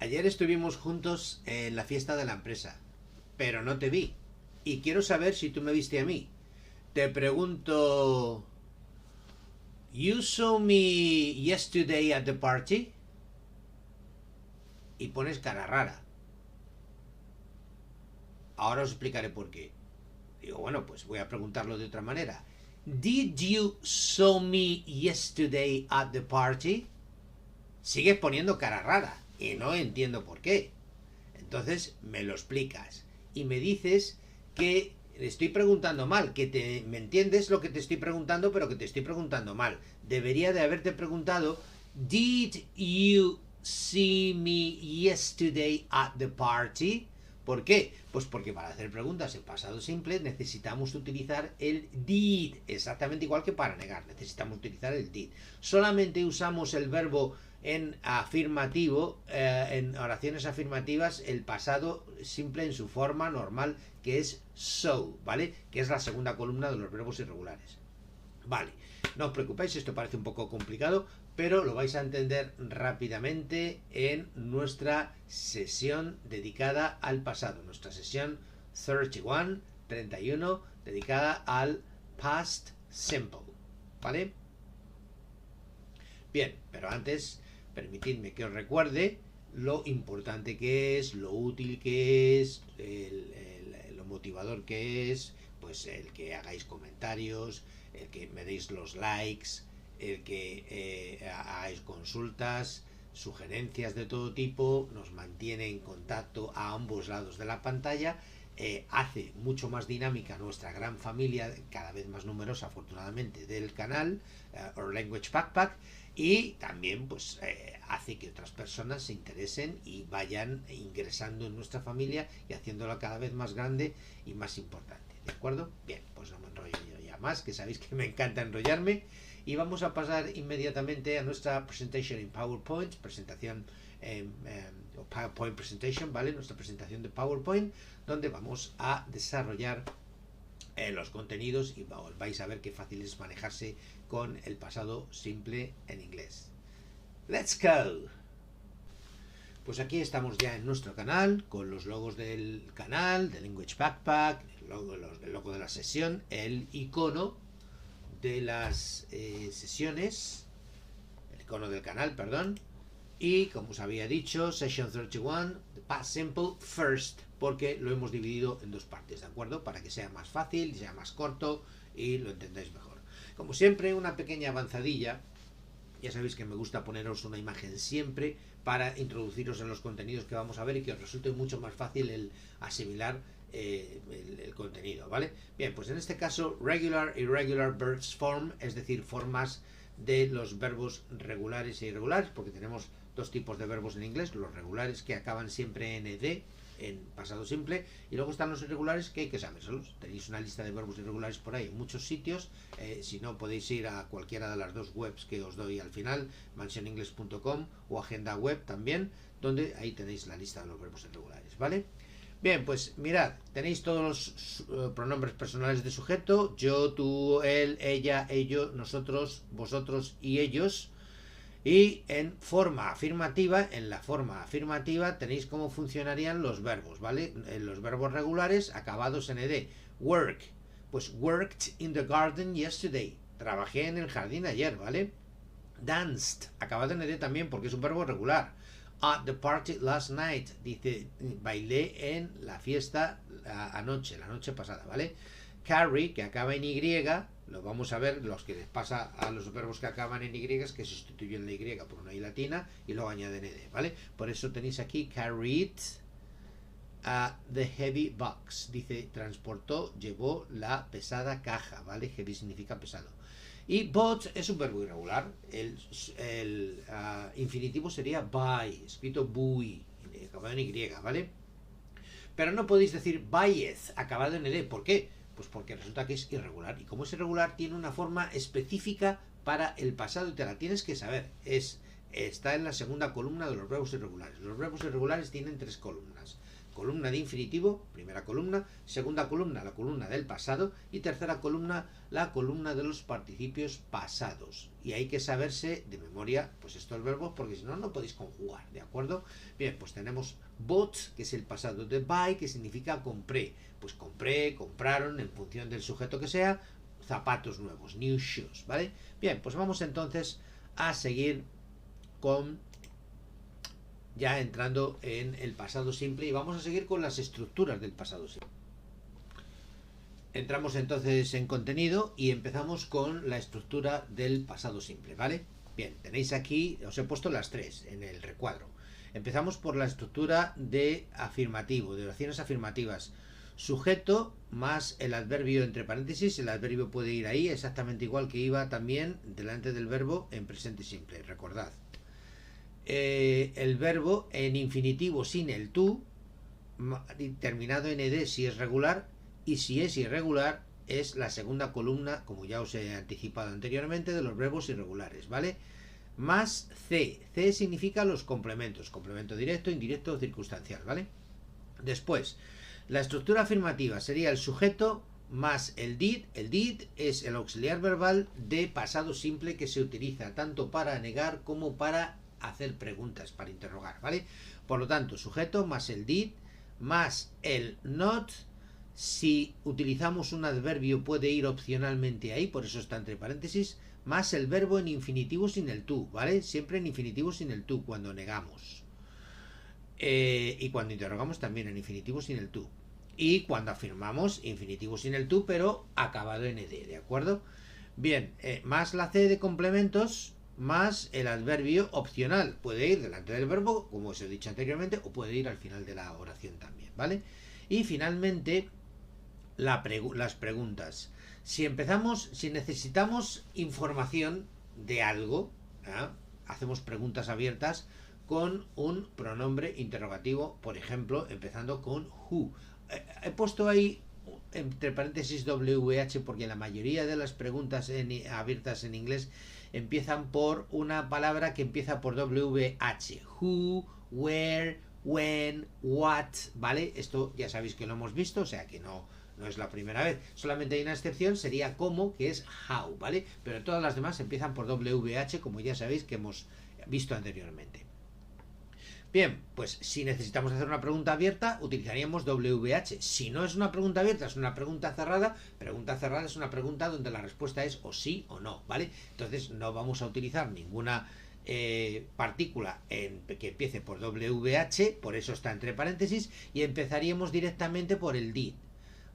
Ayer estuvimos juntos en la fiesta de la empresa, pero no te vi. Y quiero saber si tú me viste a mí. Te pregunto... You saw me yesterday at the party? Y pones cara rara. Ahora os explicaré por qué. Digo, bueno, pues voy a preguntarlo de otra manera. Did you saw me yesterday at the party? Sigues poniendo cara rara y no entiendo por qué. Entonces me lo explicas y me dices que estoy preguntando mal, que me entiendes lo que te estoy preguntando, pero que te estoy preguntando mal. Debería de haberte preguntado, Did you see me yesterday at the party? ¿Por qué? Pues porque para hacer preguntas en pasado simple necesitamos utilizar el did, exactamente igual que para negar, necesitamos utilizar el did. Solamente usamos el verbo en afirmativo, en oraciones afirmativas, el pasado simple en su forma normal, que es so, ¿vale? Que es la segunda columna de los verbos irregulares. Vale, no os preocupéis, esto parece un poco complicado, pero lo vais a entender rápidamente en nuestra sesión dedicada al pasado, nuestra sesión 31, dedicada al past simple, ¿vale? Bien, pero antes, permitidme que os recuerde lo importante que es, lo útil que es, lo motivador que es, pues el que hagáis comentarios, el que me deis los likes, el que hagáis consultas, sugerencias de todo tipo, nos mantiene en contacto a ambos lados de la pantalla, hace mucho más dinámica nuestra gran familia, cada vez más numerosa afortunadamente, del canal, Our Language Backpack, y también pues hace que otras personas se interesen y vayan ingresando en nuestra familia y haciéndola cada vez más grande y más importante, ¿de acuerdo? Bien, pues no me enrollo yo ya más, que sabéis que me encanta enrollarme, y vamos a pasar inmediatamente a nuestra presentation en PowerPoint, presentación PowerPoint presentation, ¿vale? Nuestra presentación de PowerPoint, donde vamos a desarrollar los contenidos y vais a ver qué fácil es manejarse con el pasado simple en inglés. ¡Let's go! Pues aquí estamos ya en nuestro canal, con los logos del canal, de Language Backpack, el logo de la sesión, el icono de las sesiones, el icono del canal, perdón, y como os había dicho, Session 31, the past simple first, porque lo hemos dividido en dos partes, ¿de acuerdo? Para que sea más fácil, sea más corto y lo entendáis mejor. Como siempre, una pequeña avanzadilla. Ya sabéis que me gusta poneros una imagen siempre para introduciros en los contenidos que vamos a ver y que os resulte mucho más fácil el asimilar el contenido, ¿vale? Bien, pues en este caso, regular, irregular verbs form, es decir, formas de los verbos regulares e irregulares, porque tenemos dos tipos de verbos en inglés, los regulares que acaban siempre en ed, en pasado simple, y luego están los irregulares que hay que sabérselos. Tenéis una lista de verbos irregulares por ahí en muchos sitios, si no podéis ir a cualquiera de las dos webs que os doy al final, mansionenglish.com o agenda web también, donde ahí tenéis la lista de los verbos irregulares, ¿vale? Bien, pues mirad, tenéis todos los pronombres personales de sujeto, yo, tú, él, ella, ello, nosotros, vosotros y ellos. Y en forma afirmativa, en la forma afirmativa tenéis cómo funcionarían los verbos, ¿vale? Los verbos regulares acabados en ed. Work, pues worked in the garden yesterday. Trabajé en el jardín ayer, ¿vale? Danced, acabado en ed también porque es un verbo regular. At the party last night, dice, bailé en la fiesta anoche, la noche pasada, ¿vale? Carry, que acaba en y, lo vamos a ver, los que les pasa a los verbos que acaban en y es que sustituyen la y por una i latina y luego añaden ed, ¿vale? Por eso tenéis aquí carried the heavy box, dice transportó, llevó la pesada caja, ¿vale? Heavy significa pesado. Y bought es un verbo irregular, el infinitivo sería buy, escrito bui, acabado en y, ¿vale? Pero no podéis decir buyeth, acabado en ed, ¿por qué? Pues porque resulta que es irregular, y como es irregular tiene una forma específica para el pasado y te la tienes que saber. Está en la segunda columna de los verbos irregulares. Los verbos irregulares tienen tres columnas. columna de infinitivo, primera columna, segunda columna, la columna del pasado, y tercera columna, la columna de los participios pasados. Y hay que saberse de memoria pues estos verbos, porque si no, no podéis conjugar, ¿de acuerdo? Bien, pues tenemos bought, que es el pasado de buy, que significa compré. Pues compré, compraron, en función del sujeto que sea, zapatos nuevos, new shoes, ¿vale? Bien, pues vamos entonces a seguir con ya entrando en el pasado simple, y vamos a seguir con las estructuras del pasado simple. Entramos entonces en contenido y empezamos con la estructura del pasado simple, ¿vale? Bien, tenéis aquí, os he puesto las tres en el recuadro. Empezamos por la estructura de afirmativo, de oraciones afirmativas. Sujeto más el adverbio entre paréntesis. El adverbio puede ir ahí exactamente igual que iba también delante del verbo en presente simple, recordad. El verbo en infinitivo sin el tú, terminado en ed si es regular, y si es irregular es la segunda columna, como ya os he anticipado anteriormente, de los verbos irregulares, ¿vale? Más c. C significa los complementos, complemento directo, indirecto o circunstancial, ¿vale? Después, la estructura afirmativa sería el sujeto más el did. El did es el auxiliar verbal de pasado simple que se utiliza tanto para negar como para hacer preguntas, para interrogar, ¿vale? Por lo tanto, sujeto más el did más el not. Si utilizamos un adverbio puede ir opcionalmente ahí, por eso está entre paréntesis, más el verbo en infinitivo sin el tú, ¿vale? Siempre en infinitivo sin el tú cuando negamos. Y cuando interrogamos también en infinitivo sin el tú. Y cuando afirmamos, infinitivo sin el tú, pero acabado en ed, ¿de acuerdo? Bien, más la c de complementos, más el adverbio opcional. Puede ir delante del verbo, como os he dicho anteriormente, o puede ir al final de la oración también, ¿vale? Y finalmente, las preguntas. Si necesitamos información de algo, hacemos preguntas abiertas con un pronombre interrogativo, por ejemplo, empezando con who. He puesto ahí entre paréntesis WH porque la mayoría de las preguntas abiertas en inglés empiezan por una palabra que empieza por WH. Who, where, when, what, ¿vale? Esto ya sabéis que lo hemos visto, o sea que no es la primera vez. Solamente hay una excepción, sería cómo, que es how, ¿vale? Pero todas las demás empiezan por WH, como ya sabéis que hemos visto anteriormente. Bien, pues si necesitamos hacer una pregunta abierta, utilizaríamos WH. Si no es una pregunta abierta, es una pregunta cerrada. Pregunta cerrada es una pregunta donde la respuesta es o sí o no, ¿vale? Entonces no vamos a utilizar ninguna partícula que empiece por WH, por eso está entre paréntesis, y empezaríamos directamente por el did,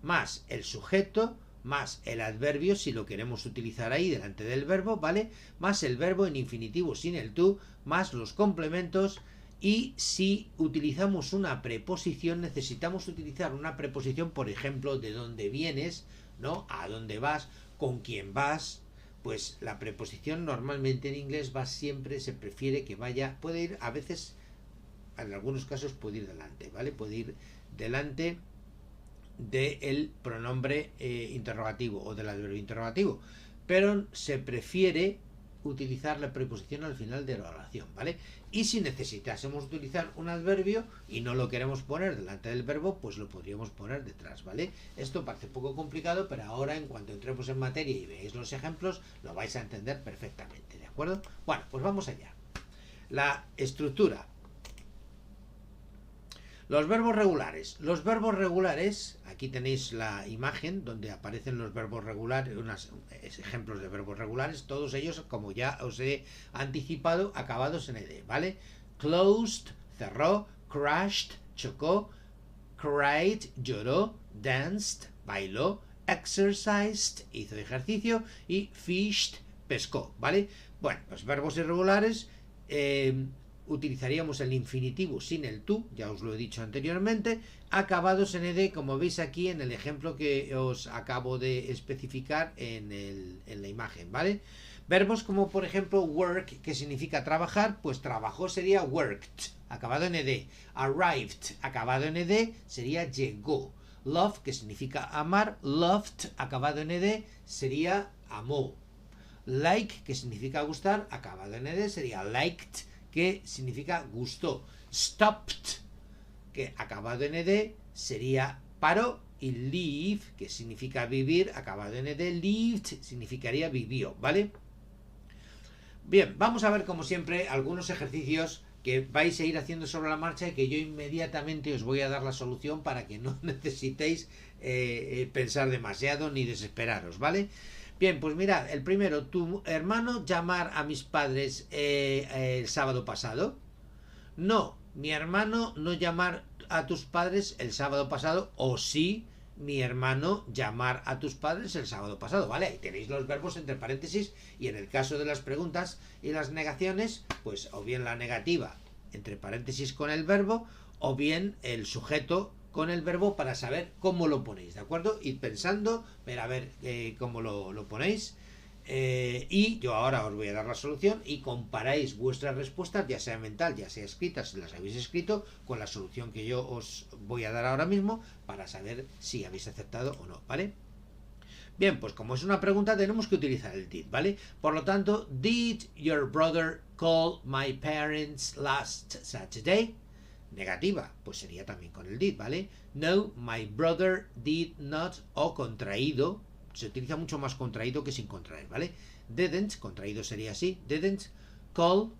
más el sujeto, más el adverbio, si lo queremos utilizar ahí delante del verbo, ¿vale? Más el verbo en infinitivo sin el tú, más los complementos. Y si utilizamos una preposición, necesitamos utilizar una preposición, por ejemplo, de dónde vienes, ¿no? A dónde vas, con quién vas. Pues la preposición normalmente en inglés va siempre, se prefiere que vaya, puede ir a veces, en algunos casos puede ir delante, ¿vale? Puede ir delante del pronombre interrogativo o del adverbio interrogativo, pero se prefiere utilizar la preposición al final de la oración, ¿vale? Y si necesitásemos utilizar un adverbio y no lo queremos poner delante del verbo, pues lo podríamos poner detrás, ¿vale? Esto parece un poco complicado, pero ahora en cuanto entremos en materia y veáis los ejemplos, lo vais a entender perfectamente, ¿de acuerdo? Bueno, pues vamos allá. La estructura. Los verbos regulares. Los verbos regulares, aquí tenéis la imagen donde aparecen los verbos regulares, unos ejemplos de verbos regulares, todos ellos, como ya os he anticipado, acabados en ed, ¿vale? Closed, cerró, crashed, chocó, cried, lloró, danced, bailó, exercised, hizo ejercicio, y fished, pescó, ¿vale? Bueno, los verbos irregulares, utilizaríamos el infinitivo sin el tú, ya os lo he dicho anteriormente, acabados en ed, como veis aquí en el ejemplo que os acabo de especificar en la imagen, ¿vale? Verbos como por ejemplo work, que significa trabajar, pues trabajó sería worked, acabado en ed. Arrived, acabado en ed, sería llegó. Love, que significa amar, loved, acabado en ed, sería amó. Like, que significa gustar, acabado en ed, sería liked, que significa gustó. Stopped, que acabado en ed, sería paró, y live, que significa vivir, acabado en ed, lived, significaría vivió, ¿vale? Bien, vamos a ver como siempre algunos ejercicios que vais a ir haciendo sobre la marcha y que yo inmediatamente os voy a dar la solución para que no necesitéis pensar demasiado ni desesperaros, ¿vale? Bien, pues mirad, el primero, tu hermano llamar a mis padres el sábado pasado. No, mi hermano no llamar a tus padres el sábado pasado, o sí, mi hermano llamar a tus padres el sábado pasado, ¿vale? Ahí tenéis los verbos entre paréntesis, y en el caso de las preguntas y las negaciones, pues o bien la negativa entre paréntesis con el verbo, o bien el sujeto con el verbo, para saber cómo lo ponéis, ¿de acuerdo? Id pensando, ver a ver cómo lo ponéis. Y yo ahora os voy a dar la solución y comparáis vuestras respuestas, ya sea mental, ya sea escritas, si las habéis escrito, con la solución que yo os voy a dar ahora mismo, para saber si habéis aceptado o no, ¿vale? Bien, pues como es una pregunta tenemos que utilizar el did, ¿vale? Por lo tanto, did your brother call my parents last Saturday? Negativa, pues sería también con el did, ¿vale? No, my brother did not, o contraído, se utiliza mucho más contraído que sin contraer, ¿vale? Didn't, contraído sería así, didn't call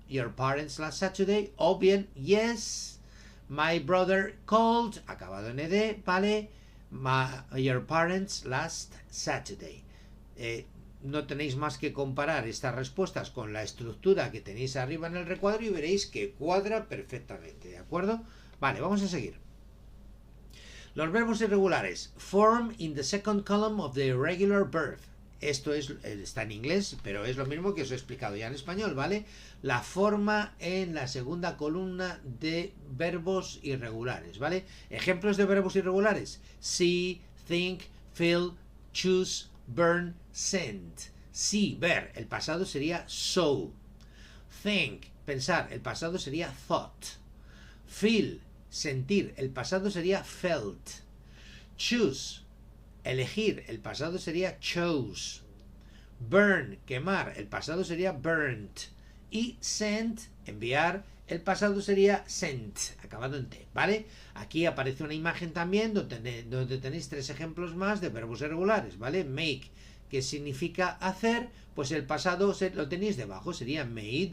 your parents last Saturday, o bien, yes, my brother called, acabado en ed, ¿vale? Your parents last Saturday. No tenéis más que comparar estas respuestas con la estructura que tenéis arriba en el recuadro y veréis que cuadra perfectamente, ¿de acuerdo? Vale, vamos a seguir. Los verbos irregulares. Form in the second column of the irregular verb. Esto está en inglés, pero es lo mismo que os he explicado ya en español, ¿vale? La forma en la segunda columna de verbos irregulares, ¿vale? Ejemplos de verbos irregulares. See, think, feel, choose, burn, send. See, ver, el pasado sería saw. Think, pensar, el pasado sería thought. Feel, sentir, el pasado sería felt. Choose, elegir, el pasado sería chose. Burn, quemar, el pasado sería burnt. Y send, enviar, el pasado sería sent, acabado en t, ¿vale? Aquí aparece una imagen también donde tenéis tres ejemplos más de verbos irregulares, ¿vale? Make, que significa hacer, pues el pasado lo tenéis debajo, sería made,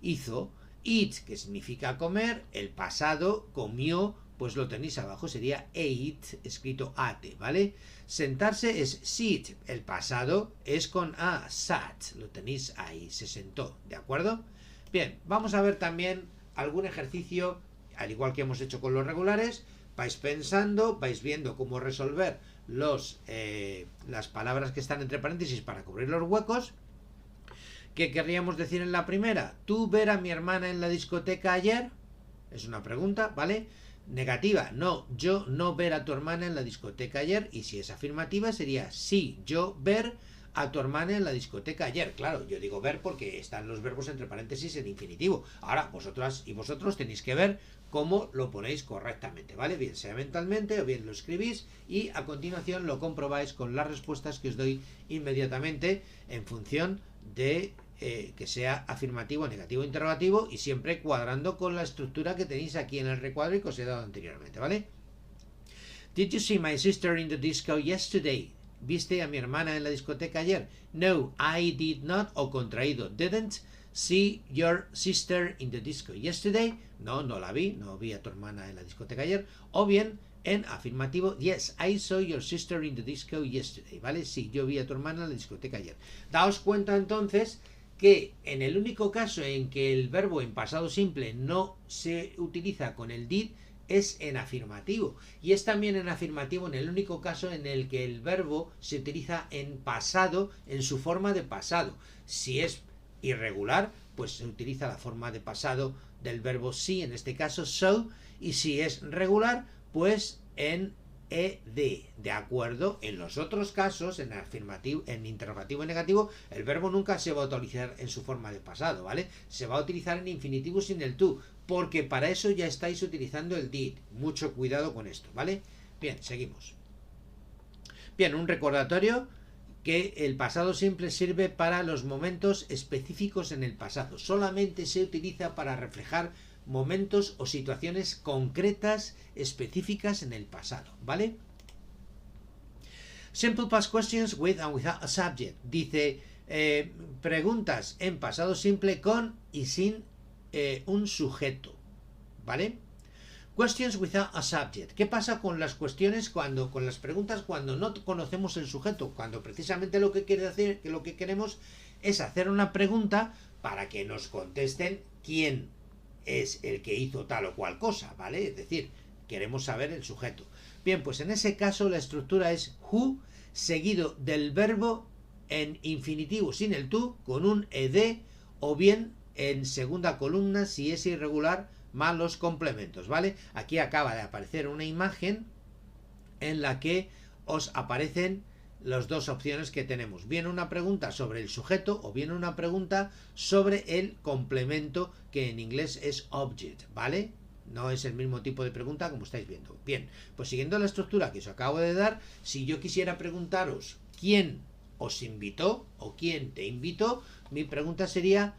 hizo. Eat, que significa comer, el pasado comió, pues lo tenéis abajo, sería ate, escrito ate, ¿vale? Sentarse es sit, el pasado es con a, sat, lo tenéis ahí, se sentó, ¿de acuerdo? Bien, vamos a ver también algún ejercicio, al igual que hemos hecho con los regulares. Vais pensando, vais viendo cómo resolver las palabras que están entre paréntesis para cubrir los huecos. ¿Qué querríamos decir en la primera? ¿Tú ver a mi hermana en la discoteca ayer? Es una pregunta, ¿vale? Negativa, no, yo no ver a tu hermana en la discoteca ayer. Y si es afirmativa sería sí, yo ver a tu hermana en la discoteca ayer. Claro, yo digo ver porque están los verbos entre paréntesis en infinitivo. Ahora, vosotras y vosotros tenéis que ver cómo lo ponéis correctamente, ¿vale? Bien sea mentalmente o bien lo escribís y a continuación lo comprobáis con las respuestas que os doy inmediatamente en función de que sea afirmativo, negativo, interrogativo, y siempre cuadrando con la estructura que tenéis aquí en el recuadro y que os he dado anteriormente, ¿vale? Did you see my sister in the disco yesterday? ¿Viste a mi hermana en la discoteca ayer? No, I did not, o contraído, didn't see your sister in the disco yesterday. No, no la vi, no vi a tu hermana en la discoteca ayer. O bien, en afirmativo, yes, I saw your sister in the disco yesterday, ¿vale? Sí, yo vi a tu hermana en la discoteca ayer. Daos cuenta entonces que en el único caso en que el verbo en pasado simple no se utiliza con el did es en afirmativo, y es también en afirmativo en el único caso en el que el verbo se utiliza en pasado, en su forma de pasado. Si es irregular, pues se utiliza la forma de pasado del verbo sí, en este caso so, y si es regular, pues en ed, ¿de acuerdo? En los otros casos, en afirmativo, en interrogativo y negativo, el verbo nunca se va a utilizar en su forma de pasado, ¿vale? Se va a utilizar en infinitivo sin el to, porque para eso ya estáis utilizando el did. Mucho cuidado con esto, ¿vale? Bien, seguimos. Bien, un recordatorio que el pasado simple sirve para los momentos específicos en el pasado. Solamente se utiliza para reflejar momentos o situaciones concretas, específicas en el pasado, ¿vale? Simple past questions with and without a subject. Dice, preguntas en pasado simple con y sin un sujeto, ¿vale? Questions without a subject. ¿Qué pasa con las cuestiones con las preguntas cuando no conocemos el sujeto? Cuando precisamente lo que queremos es hacer una pregunta para que nos contesten quién es el que hizo tal o cual cosa, ¿vale? Es decir, queremos saber el sujeto. Bien, pues en ese caso la estructura es who seguido del verbo en infinitivo sin el to con un ed o bien en segunda columna si es irregular más los complementos, ¿vale? Aquí acaba de aparecer una imagen en la que os aparecen las dos opciones que tenemos, bien una pregunta sobre el sujeto o bien una pregunta sobre el complemento, que en inglés es object, ¿vale? No es el mismo tipo de pregunta como estáis viendo. Bien, pues siguiendo la estructura que os acabo de dar, si yo quisiera preguntaros quién os invitó o quién te invitó, mi pregunta sería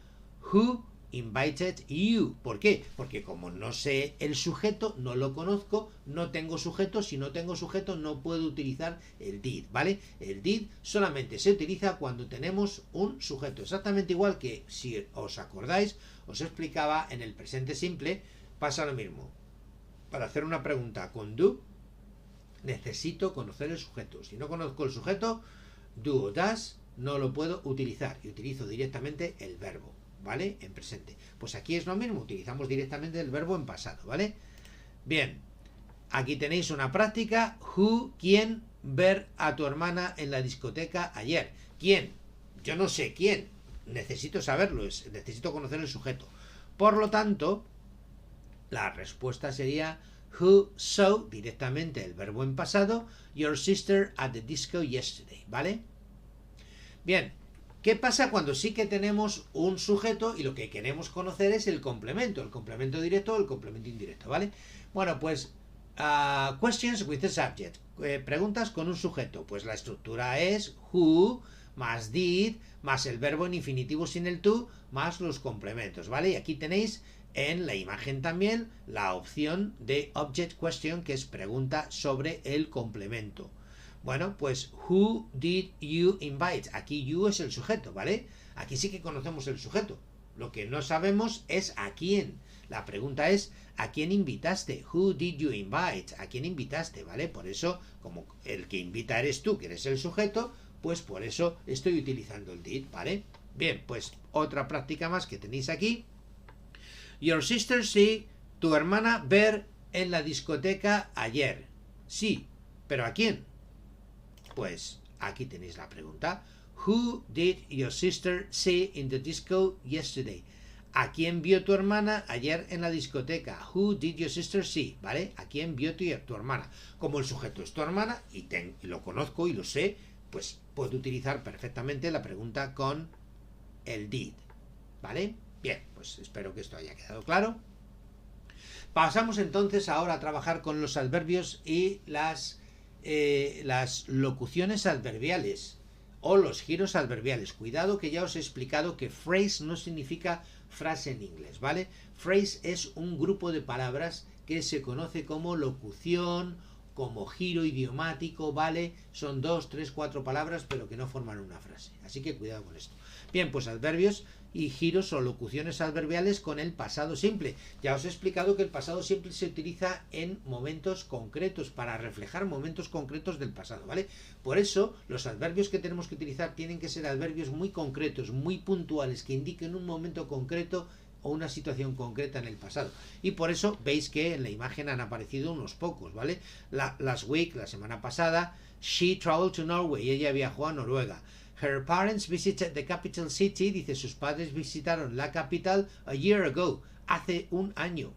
who invited you. ¿Por qué? Porque como no sé el sujeto, no lo conozco, no tengo sujeto. Si no tengo sujeto, no puedo utilizar el did, ¿vale? El did solamente se utiliza cuando tenemos un sujeto. Exactamente igual que, si os acordáis, os explicaba en el presente simple, pasa lo mismo. Para hacer una pregunta con do, necesito conocer el sujeto. Si no conozco el sujeto, do o does, no lo puedo utilizar y utilizo directamente el verbo, ¿vale? En presente. Pues aquí es lo mismo, utilizamos directamente el verbo en pasado, ¿vale? Bien, aquí tenéis una práctica. Who, ¿quién? Ver a tu hermana en la discoteca ayer. ¿Quién? Yo no sé quién. Necesito saberlo, necesito conocer el sujeto. Por lo tanto, la respuesta sería who saw, directamente el verbo en pasado, your sister at the disco yesterday, ¿vale? Bien, ¿qué pasa cuando sí que tenemos un sujeto y lo que queremos conocer es el complemento directo o el complemento indirecto, ¿vale? Bueno, pues questions with a subject, preguntas con un sujeto, pues la estructura es who más did más el verbo en infinitivo sin el to más los complementos, ¿vale? Y aquí tenéis en la imagen también la opción de object question, que es pregunta sobre el complemento. Bueno, pues who did you invite? Aquí you es el sujeto, ¿vale? Aquí sí que conocemos el sujeto. Lo que no sabemos es a quién. La pregunta es ¿a quién invitaste? Who did you invite? ¿A quién invitaste? ¿Vale? Por eso, como el que invita eres tú, que eres el sujeto, pues por eso estoy utilizando el did, ¿vale? Bien, pues otra práctica más que tenéis aquí. Your sister sí, tu hermana ver en la discoteca ayer. Sí, ¿pero a quién? Pues aquí tenéis la pregunta. Who did your sister see in the disco yesterday? ¿A quién vio tu hermana ayer en la discoteca? Who did your sister see? ¿Vale? ¿A quién vio tu hermana? Como el sujeto es tu hermana y lo conozco y lo sé, pues puedo utilizar perfectamente la pregunta con el did, ¿vale? Bien, pues espero que esto haya quedado claro. Pasamos entonces ahora a trabajar con los adverbios y las locuciones adverbiales o los giros adverbiales. Cuidado, que ya os he explicado que phrase no significa frase en inglés, ¿vale? Phrase es un grupo de palabras que se conoce como locución, como giro idiomático, ¿vale? Son 2, 3, 4 palabras, pero que no forman una frase. Así que cuidado con esto. Bien, pues adverbios y giros o locuciones adverbiales con el pasado simple. Ya os he explicado que el pasado simple se utiliza en momentos concretos, para reflejar momentos concretos del pasado, ¿vale? Por eso, los adverbios que tenemos que utilizar tienen que ser adverbios muy concretos, muy puntuales, que indiquen un momento concreto o una situación concreta en el pasado. Y por eso veis que en la imagen han aparecido unos pocos, ¿vale? Last week, la semana pasada, she traveled to Norway, ella viajó a Noruega. Her parents visited the capital city, dice, sus padres visitaron la capital a year ago, hace un año.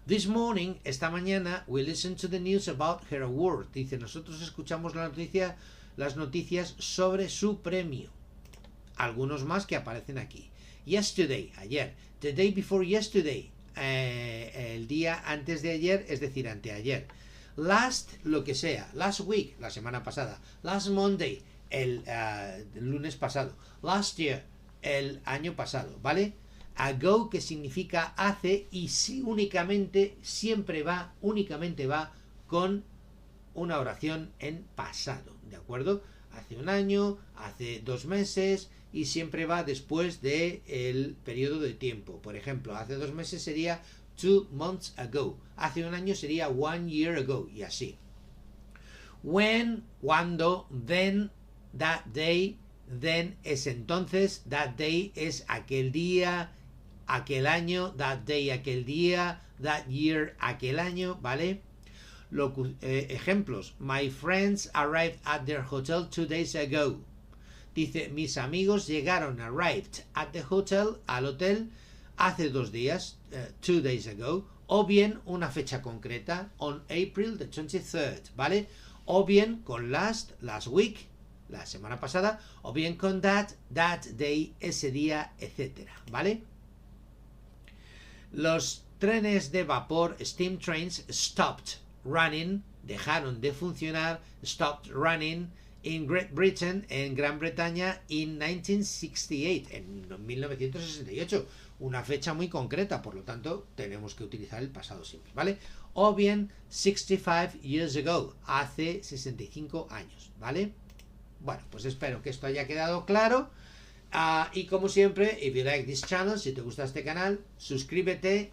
This morning, esta mañana, we listened to the news about her award, dice, nosotros escuchamos las noticias sobre su premio. Algunos más que aparecen aquí. Yesterday, ayer. The day before yesterday, el día antes de ayer, es decir, anteayer. Last, lo que sea. Last week, la semana pasada. Last Monday, el lunes pasado. Last year, el año pasado, ¿vale? Ago, que significa hace, y sí, únicamente, únicamente va con una oración en pasado, ¿de acuerdo? Hace un año, hace 2 meses, y siempre va después del periodo de tiempo. Por ejemplo, hace 2 meses sería 2 months ago. Hace un año sería 1 year ago, y así. When, cuando, then, that day, then es entonces, that day es aquel día, aquel año, that day aquel día, that year aquel año, ¿vale? Ejemplos. My friends arrived at their hotel 2 days ago. Dice, mis amigos arrived at the hotel, al hotel, hace 2 días, 2 days ago, o bien una fecha concreta, on April the 23rd, ¿vale? O bien con last week, la semana pasada, o bien con that day, ese día, etcétera, ¿vale? Los trenes de vapor, steam trains, stopped running, dejaron de funcionar, stopped running, in Great Britain, en Gran Bretaña, in 1968, en 1968, una fecha muy concreta, por lo tanto, tenemos que utilizar el pasado simple, ¿vale? O bien, 65 years ago, hace 65 años, ¿vale? Bueno, pues espero que esto haya quedado claro. Y como siempre, if you like this channel, si te gusta este canal, suscríbete,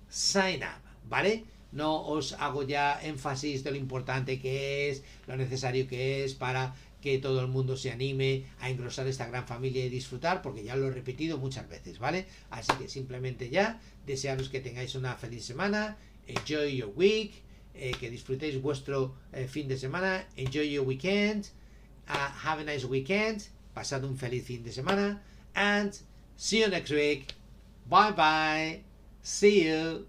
sign up, ¿vale? No os hago ya énfasis de lo importante que es, lo necesario que es para que todo el mundo se anime a engrosar esta gran familia y disfrutar, porque ya lo he repetido muchas veces, ¿vale? Así que simplemente ya, desearos que tengáis una feliz semana, enjoy your week, que disfrutéis vuestro fin de semana, enjoy your weekend, have a nice weekend, pasad un feliz fin de semana, and see you next week. Bye bye, see you.